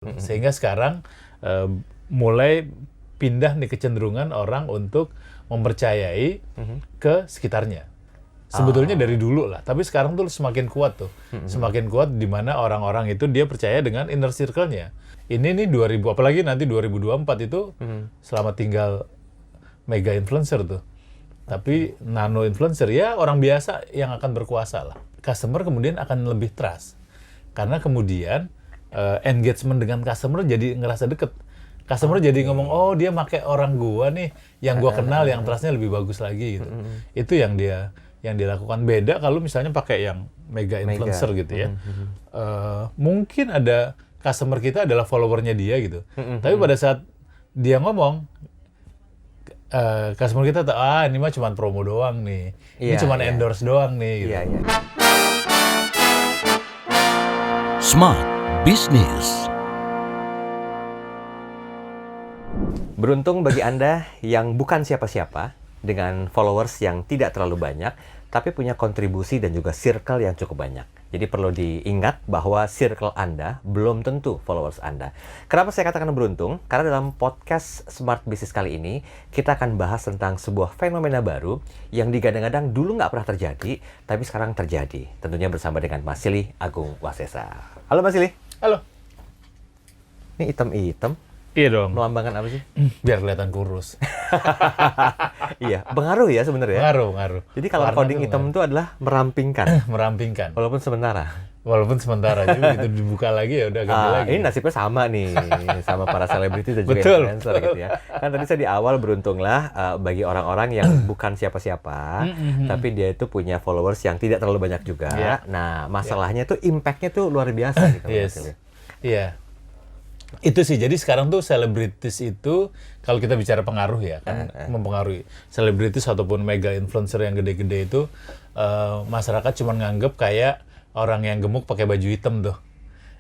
Sehingga sekarang mulai pindah nih kecenderungan orang untuk mempercayai ke sekitarnya. Sebetulnya dari dulu lah, tapi sekarang tuh semakin kuat tuh. Semakin kuat di mana orang-orang itu dia percaya dengan inner circle-nya. Ini nih 2000, apalagi nanti 2024 itu selama tinggal mega influencer tuh. Tapi nano influencer ya orang biasa yang akan berkuasa lah. Customer kemudian akan lebih trust. Karena kemudian engagement dengan customer jadi ngerasa deket. Customer jadi ngomong, oh dia pakai orang gua nih, yang gua kenal, yang trustnya lebih bagus lagi gitu. Itu yang dia lakukan. Beda kalau misalnya pakai yang mega influencer gitu ya. Mungkin ada customer kita adalah followernya dia gitu. Tapi pada saat dia ngomong, customer kita tahu, ini mah cuma promo doang nih. Ini cuma endorse doang nih gitu. Smart Business. Beruntung bagi Anda yang bukan siapa-siapa, dengan followers yang tidak terlalu banyak, tapi punya kontribusi dan juga circle yang cukup banyak. Jadi perlu diingat bahwa circle Anda belum tentu followers Anda. Kenapa saya katakan beruntung? Karena dalam podcast Smart Business kali ini, kita akan bahas tentang sebuah fenomena baru yang digadang-gadang dulu nggak pernah terjadi, tapi sekarang terjadi. Tentunya bersama dengan Mas Silih Agung Wasesa. Halo Mas Silih. Halo. Ini hitam-hitam. Iya dong. Melambangkan apa sih? Biar kelihatan kurus. Iya, pengaruh ya sebenarnya. Pengaruh. Jadi kalau coding hitam itu adalah merampingkan. Merampingkan. Walaupun sementara. Walaupun sementara juga itu dibuka lagi ya udah ganti lagi. Ini nasibnya sama nih sama para selebriti dan juga Betul. influencer gitu ya. Kan tadi saya di awal beruntunglah bagi orang-orang yang bukan siapa-siapa, tapi dia itu punya followers yang tidak terlalu banyak juga. Nah, masalahnya tuh impact-nya tuh luar biasa gitu. Iya. Itu sih, jadi sekarang tuh selebritis itu, kalau kita bicara pengaruh ya, kan mempengaruhi. Selebritis ataupun mega influencer yang gede-gede itu, masyarakat cuma nganggep kayak orang yang gemuk pakai baju hitam tuh.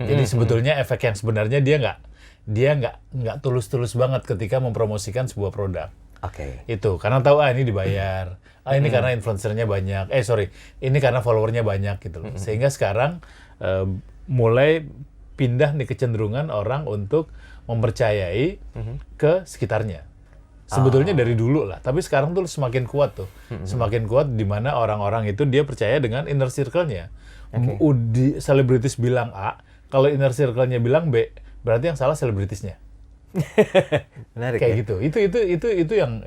Jadi sebetulnya efek yang sebenarnya dia nggak tulus-tulus banget ketika mempromosikan sebuah produk. Itu, karena tahu, ini dibayar. Ini karena influencernya banyak. Ini karena followernya banyak gitu loh. Sehingga sekarang mulai pindah nih kecenderungan orang untuk mempercayai ke sekitarnya. Sebetulnya dari dulu lah, tapi sekarang tuh semakin kuat tuh. Semakin kuat di mana orang-orang itu dia percaya dengan inner circle-nya. Selebritis bilang A, kalau inner circle-nya bilang B, berarti yang salah selebritisnya. Menarik kayak ya? gitu. Itu yang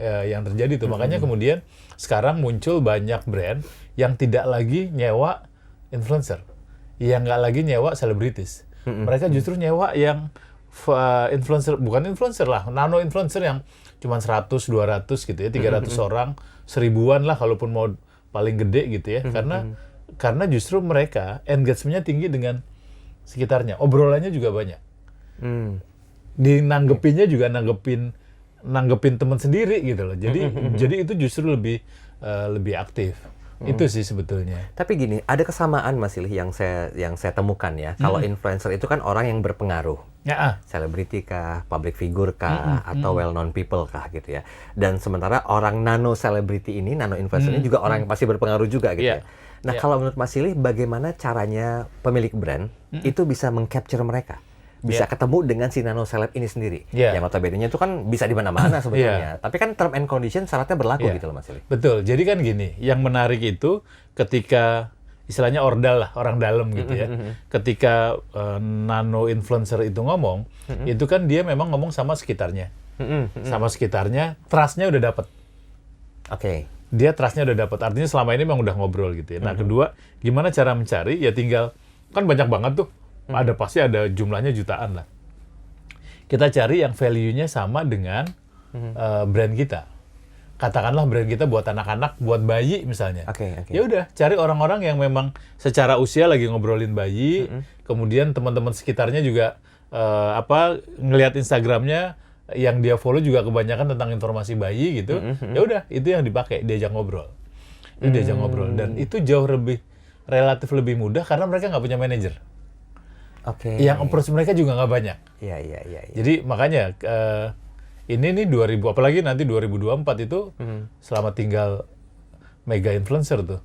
terjadi tuh. Makanya kemudian sekarang muncul banyak brand yang tidak lagi nyewa influencer, yang nggak lagi nyewa selebritis. Mereka justru nyewa yang influencer, bukan influencer lah, nano influencer yang cuma 100, 200 gitu ya, 300 orang, 1000-an lah kalaupun mau paling gede gitu ya. Karena justru mereka engagement-nya tinggi dengan sekitarnya, obrolannya juga banyak. Nanggepinnya juga nanggepin teman sendiri gitu loh. Jadi itu justru lebih aktif. Itu sih sebetulnya. Tapi gini, ada kesamaan Mas Silih yang saya temukan ya. Kalau influencer itu kan orang yang berpengaruh. Selebriti kah, public figure kah, atau well known people kah gitu ya. Dan sementara orang nano selebriti ini, nano influencer ini juga orang yang pasti berpengaruh juga gitu ya. Nah, kalau menurut Mas Silih, bagaimana caranya pemilik brand itu bisa meng-capture mereka? Bisa ketemu dengan si nano seleb ini sendiri. Yang notabene-nya itu kan bisa di mana-mana sebetulnya. Tapi kan term and condition syaratnya berlaku gitu loh Mas Silih. Betul. Jadi kan gini, yang menarik itu ketika istilahnya ordal lah, orang dalam gitu ya. Ketika nano influencer itu ngomong, itu kan dia memang ngomong sama sekitarnya. Sama sekitarnya, trust-nya udah dapet. Dia trust-nya udah dapet. Artinya selama ini memang udah ngobrol gitu ya. Nah, kedua, gimana cara mencari? Ya tinggal, kan banyak banget tuh. Pasti ada jumlahnya jutaan lah. Kita cari yang value-nya sama dengan brand kita. Katakanlah brand kita buat anak-anak, buat bayi misalnya. Ya udah, cari orang-orang yang memang secara usia lagi ngobrolin bayi, kemudian teman-teman sekitarnya juga ngelihat Instagramnya yang dia follow juga kebanyakan tentang informasi bayi gitu. Ya udah, itu yang dipakai, diajak ngobrol. Dan itu jauh relatif lebih mudah karena mereka nggak punya manajer. Yang approach mereka juga nggak banyak. Jadi makanya ini nih 2000, apalagi nanti 2024 itu selama tinggal mega influencer tuh.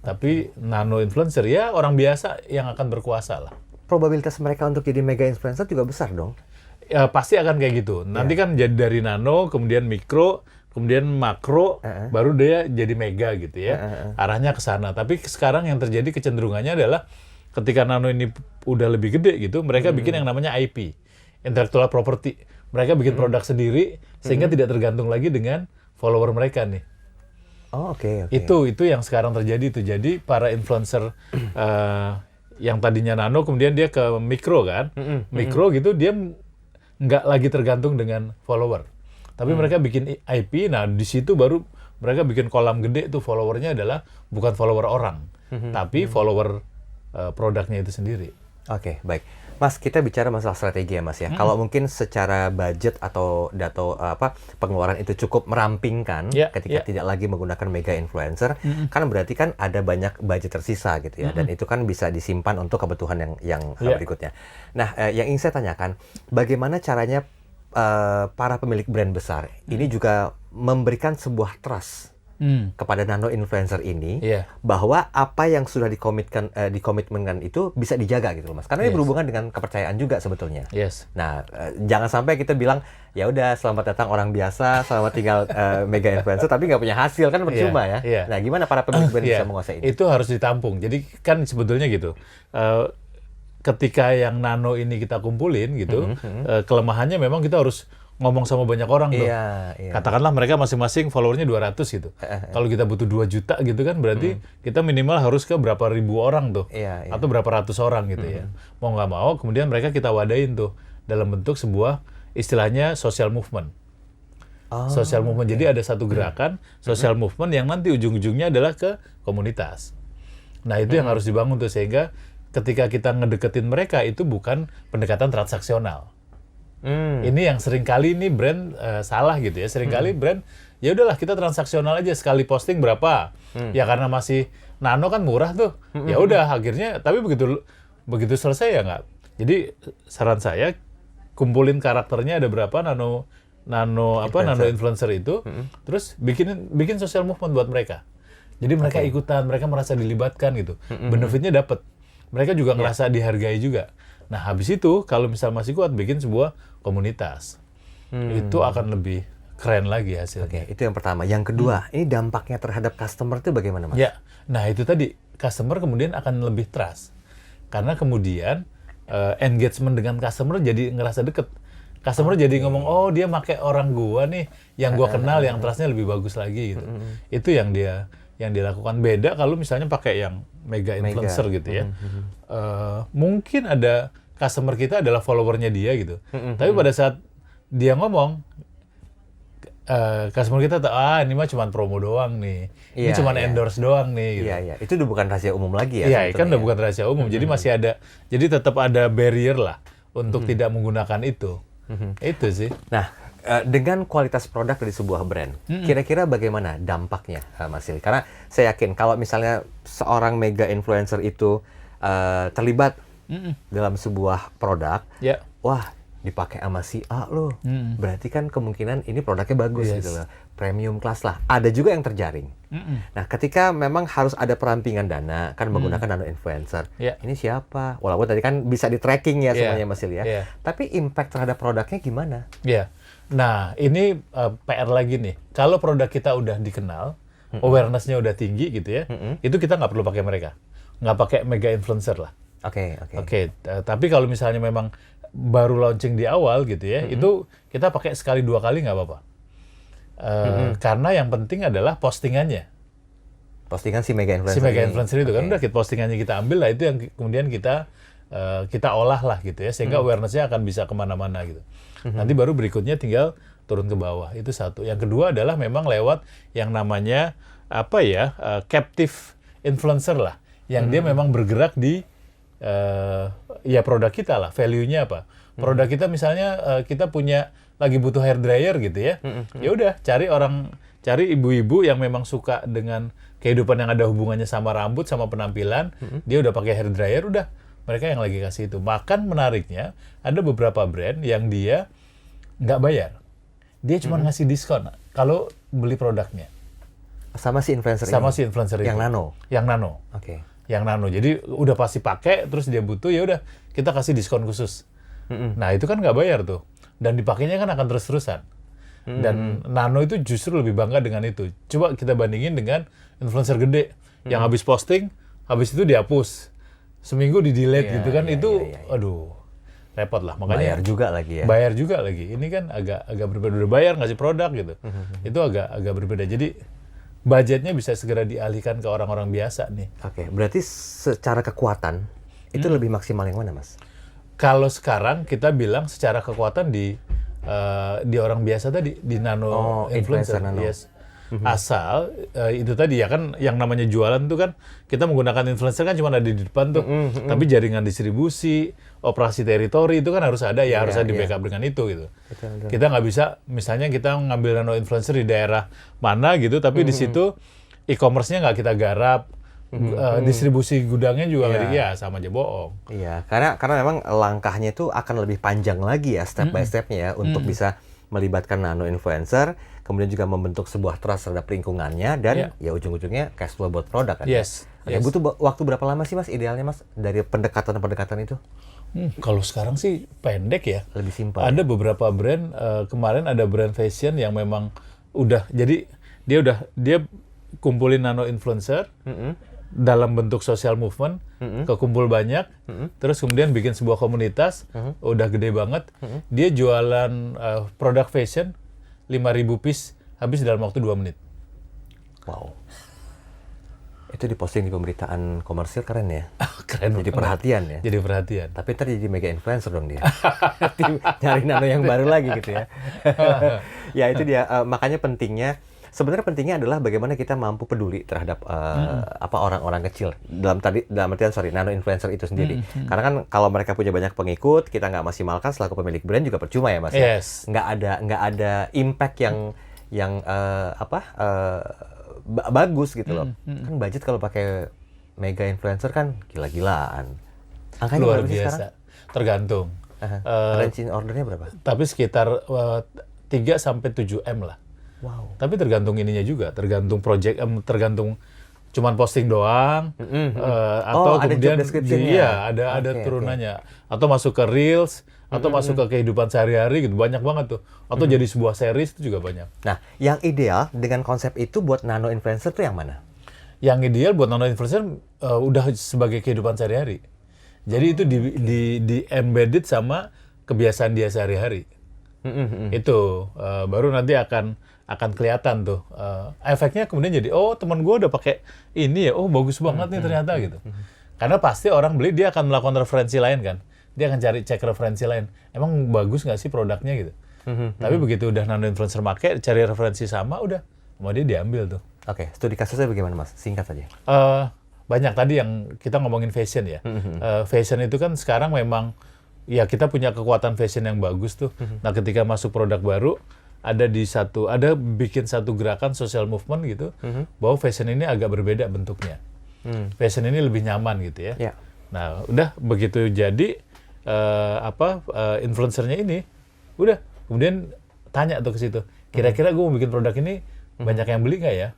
Tapi nano influencer ya orang biasa yang akan berkuasa lah. probabilitas mereka untuk jadi mega influencer juga besar dong. Ya, pasti akan kayak gitu. Nanti kan jadi dari nano, kemudian mikro, kemudian makro, baru dia jadi mega gitu ya. Arahnya ke sana. Tapi sekarang yang terjadi kecenderungannya adalah ketika nano ini udah lebih gede gitu, mereka bikin yang namanya IP, intellectual property. Mereka bikin produk sendiri sehingga tidak tergantung lagi dengan follower mereka nih. Oh, oke. Itu yang sekarang terjadi itu. Jadi para influencer yang tadinya nano kemudian dia ke mikro kan. Mikro gitu dia nggak lagi tergantung dengan follower. Tapi mereka bikin IP, nah di situ baru mereka bikin kolam gede tuh followernya adalah bukan follower orang, tapi follower produknya itu sendiri. Oke, baik. Mas, kita bicara masalah strategi ya Mas ya. Kalau mungkin secara budget atau pengeluaran itu cukup merampingkan ketika tidak lagi menggunakan mega influencer, kan berarti kan ada banyak budget tersisa gitu ya. Dan itu kan bisa disimpan untuk kebutuhan yang berikutnya. Nah, yang ingin saya tanyakan, bagaimana caranya para pemilik brand besar ini juga memberikan sebuah trust kepada nano influencer ini bahwa apa yang sudah dikomitmenkan itu bisa dijaga gitu loh Mas. Karena ini berhubungan dengan kepercayaan juga sebetulnya. Nah, jangan sampai kita bilang ya udah selamat datang orang biasa, selamat tinggal mega influencer tapi nggak punya hasil kan percuma ya. Nah, gimana para pemilik brand bisa menguasai ini? Itu harus ditampung. Jadi kan sebetulnya gitu. Ketika yang nano ini kita kumpulin gitu, kelemahannya memang kita harus ngomong sama banyak orang tuh. Katakanlah mereka masing-masing followernya 200 gitu. Kalau kita butuh 2 juta gitu kan berarti kita minimal harus ke berapa ribu orang tuh. Atau berapa ratus orang gitu ya. Mau nggak mau kemudian mereka kita wadain tuh dalam bentuk sebuah istilahnya social movement. Social movement. Jadi ada satu gerakan social movement yang nanti ujung-ujungnya adalah ke komunitas. Nah itu yang harus dibangun tuh sehingga ketika kita ngedeketin mereka itu bukan pendekatan transaksional. Ini yang seringkali ini brand salah gitu ya. Seringkali brand ya udahlah kita transaksional aja sekali posting berapa. Ya karena masih nano kan murah tuh. Ya udah akhirnya tapi begitu selesai ya nggak. Jadi saran saya kumpulin karakternya ada berapa nano influencer itu, terus bikin social movement buat mereka. Jadi mereka ikutan, mereka merasa dilibatkan gitu. Benefitnya dapat. Mereka juga ngerasa dihargai juga. Nah, habis itu kalau misal masih kuat bikin sebuah komunitas. Itu akan lebih keren lagi hasilnya. Itu yang pertama. Yang kedua, ini dampaknya terhadap customer itu bagaimana, Mas? Ya. Nah, itu tadi customer kemudian akan lebih trust. Karena kemudian engagement dengan customer jadi ngerasa deket. Customer jadi ngomong, oh dia pakai orang gua nih, yang gua kenal, yang trustnya lebih bagus lagi gitu. Itu yang dilakukan. Beda kalau misalnya pakai yang mega influencer gitu ya. Mungkin ada customer kita adalah followernya dia gitu. Tapi pada saat dia ngomong, customer kita tahu, ini mah cuma promo doang nih. Ini cuma endorse doang nih. Gitu. Itu udah bukan rahasia umum lagi ya. Iya, kan udah bukan rahasia umum. Jadi masih ada, jadi tetap ada barrier lah untuk tidak menggunakan itu. Itu sih. Nah, dengan kualitas produk dari sebuah brand, kira-kira bagaimana dampaknya, Mas Silly? Karena saya yakin kalau misalnya seorang mega influencer itu terlibat dalam sebuah produk, wah dipakai sama si A loh, berarti kan kemungkinan ini produknya bagus gitu loh, premium class lah. Ada juga yang terjaring. Nah, ketika memang harus ada perampingan dana, kan menggunakan nano influencer, ini siapa? Walaupun tadi kan bisa di tracking ya semuanya Mas Silly ya, tapi impact terhadap produknya gimana? Nah, ini PR lagi nih. Kalau produk kita udah dikenal, awareness-nya udah tinggi gitu ya, itu kita nggak perlu pakai mereka. Nggak pakai mega influencer lah. Oke. Tapi kalau misalnya memang baru launching di awal gitu ya, itu kita pakai sekali 2 kali nggak apa-apa. Karena yang penting adalah postingannya. Postingan si mega influencer. Si mega influencer itu kan udah postingannya kita ambil lah, itu yang kemudian kita olah lah gitu ya, sehingga awareness-nya akan bisa kemana-mana gitu. Nanti baru berikutnya tinggal turun ke bawah. Itu satu. Yang kedua adalah memang lewat yang namanya captive influencer lah, yang dia memang bergerak di produk kita lah. Value-nya apa? Produk kita misalnya kita punya lagi butuh hair dryer gitu ya. Ya udah cari ibu-ibu yang memang suka dengan kehidupan yang ada hubungannya sama rambut, sama penampilan. Dia udah pakai hair dryer, udah mereka yang lagi kasih itu. Bahkan menariknya, ada beberapa brand yang dia nggak bayar. Dia cuma ngasih diskon kalau beli produknya. Sama si influencer Sama si influencer yang itu. nano? Yang nano. Oke. yang nano. Jadi udah pasti pakai, terus dia butuh, ya udah kita kasih diskon khusus. Nah itu kan nggak bayar tuh, dan dipakainya kan akan terus-terusan. Dan nano itu justru lebih bangga dengan itu. Coba kita bandingin dengan influencer gede yang habis posting, habis itu dihapus, seminggu di-delete gitu kan, itu aduh repot lah. Makanya bayar juga lagi ya. Bayar juga lagi. Ini kan agak berbeda. Udah bayar ngasih produk gitu. Itu agak berbeda. Jadi budgetnya bisa segera dialihkan ke orang-orang biasa nih. Oke, berarti secara kekuatan itu lebih maksimal yang mana, Mas? Kalau sekarang kita bilang secara kekuatan di orang biasa tadi, di nano influencer. Nano. Yes. Asal itu tadi ya kan, yang namanya jualan tuh kan kita menggunakan influencer kan cuma ada di depan tuh. Tapi jaringan distribusi, operasi teritori itu kan harus ada ya, harus ada di backup dengan itu gitu. Betul. Kita nggak bisa misalnya kita ngambil nano influencer di daerah mana gitu, tapi di situ e-commerce-nya nggak kita garap. Distribusi gudangnya juga ya sama aja bohong. Iya, karena memang langkahnya itu akan lebih panjang lagi ya, step by stepnya ya, untuk bisa melibatkan nano influencer, kemudian juga membentuk sebuah trust terhadap lingkungannya, dan ya ujung-ujungnya cash flow buat produk kan. Yes. Butuh waktu berapa lama sih Mas idealnya Mas dari pendekatan itu? Kalau sekarang sih pendek ya. Lebih simpel. Ada beberapa brand, kemarin ada brand fashion yang memang udah, jadi dia kumpulin nano influencer dalam bentuk social movement, kekumpul banyak, terus kemudian bikin sebuah komunitas, udah gede banget. Dia jualan produk fashion 5.000 piece habis dalam waktu 2 menit. Wow. Itu diposting di pemberitaan komersil, keren ya? Keren. Jadi perhatian ya? Jadi perhatian. Tapi ntar jadi mega influencer dong dia. Nyari nano yang baru lagi gitu ya. Ya itu dia, makanya pentingnya adalah bagaimana kita mampu peduli terhadap orang-orang kecil dalam artian nano influencer itu sendiri. Karena kan kalau mereka punya banyak pengikut, kita nggak maksimalkan selaku pemilik brand juga percuma ya Mas. Yes. Nggak ada impact yang bagus gitu loh. Kan budget kalau pakai mega influencer kan gila-gilaan. Angkanya luar berapa sih biasa. sekarang? Tergantung. Range ordernya berapa? Tapi sekitar 3-7 M lah. Wow. Tapi tergantung ininya juga, tergantung project, tergantung cuman posting doang, atau ada kemudian job description-nya. ada turunannya, atau masuk ke reels, atau masuk ke kehidupan sehari-hari gitu, banyak banget tuh, atau jadi sebuah series itu juga banyak. Nah, yang ideal dengan konsep itu buat nano influencer tuh yang mana? Yang ideal buat nano influencer udah sebagai kehidupan sehari-hari, jadi itu di embedded sama kebiasaan dia sehari-hari. Itu baru nanti akan kelihatan tuh efeknya, kemudian jadi teman gue udah pakai ini ya, bagus banget nih ternyata gitu. Karena pasti orang beli, dia akan melakukan referensi lain kan, dia akan cek referensi lain, emang bagus nggak sih produknya gitu. Tapi begitu udah nano influencer make, cari referensi sama, udah mau dia diambil tuh. Oke, studi kasusnya bagaimana Mas? Singkat saja. Banyak tadi yang kita ngomongin fashion ya. Fashion itu kan sekarang memang ya kita punya kekuatan fashion yang bagus tuh. Nah ketika masuk produk baru, ada bikin satu gerakan social movement gitu, bahwa fashion ini agak berbeda bentuknya. Fashion ini lebih nyaman gitu ya. Yeah. Nah udah begitu jadi influencernya ini, udah kemudian tanya tuh ke situ, kira-kira gue mau bikin produk ini banyak yang beli nggak ya?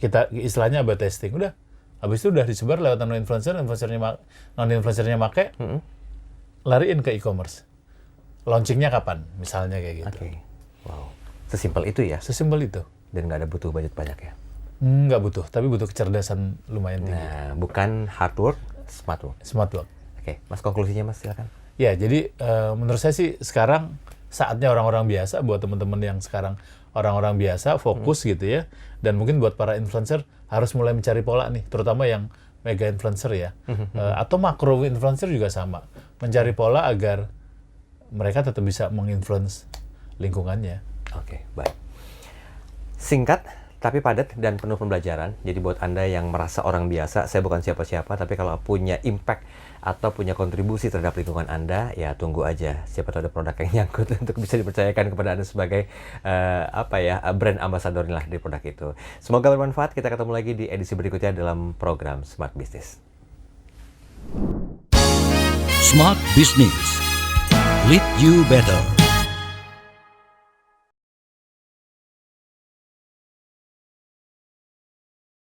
Kita istilahnya A/B testing, udah. Habis itu udah disebar lewat non influencernya make, lariin ke e-commerce. Launchingnya kapan? Misalnya kayak gitu. Okay. Wow, sesimpel itu ya? Sesimpel itu. Dan nggak ada butuh budget banyak ya? Nggak butuh, tapi butuh kecerdasan lumayan tinggi. Nah, bukan hard work, smart work. Smart work. Oke, Mas, konklusinya Mas, silakan. Ya, jadi menurut saya sih sekarang saatnya orang-orang biasa, buat teman-teman yang sekarang orang-orang biasa fokus gitu ya. Dan mungkin buat para influencer harus mulai mencari pola nih, terutama yang mega influencer ya. Atau makro influencer juga sama. Mencari pola agar mereka tetap bisa menginfluence lingkungannya. Oke, baik. Singkat, tapi padat dan penuh pembelajaran. Jadi buat Anda yang merasa orang biasa, saya bukan siapa-siapa, tapi kalau punya impact atau punya kontribusi terhadap lingkungan Anda, ya tunggu aja. Siapa tahu ada produk yang nyangkut untuk bisa dipercayakan kepada Anda sebagai brand ambassador lah di produk itu. Semoga bermanfaat. Kita ketemu lagi di edisi berikutnya dalam program Smart Business. Smart Business. Lead you better.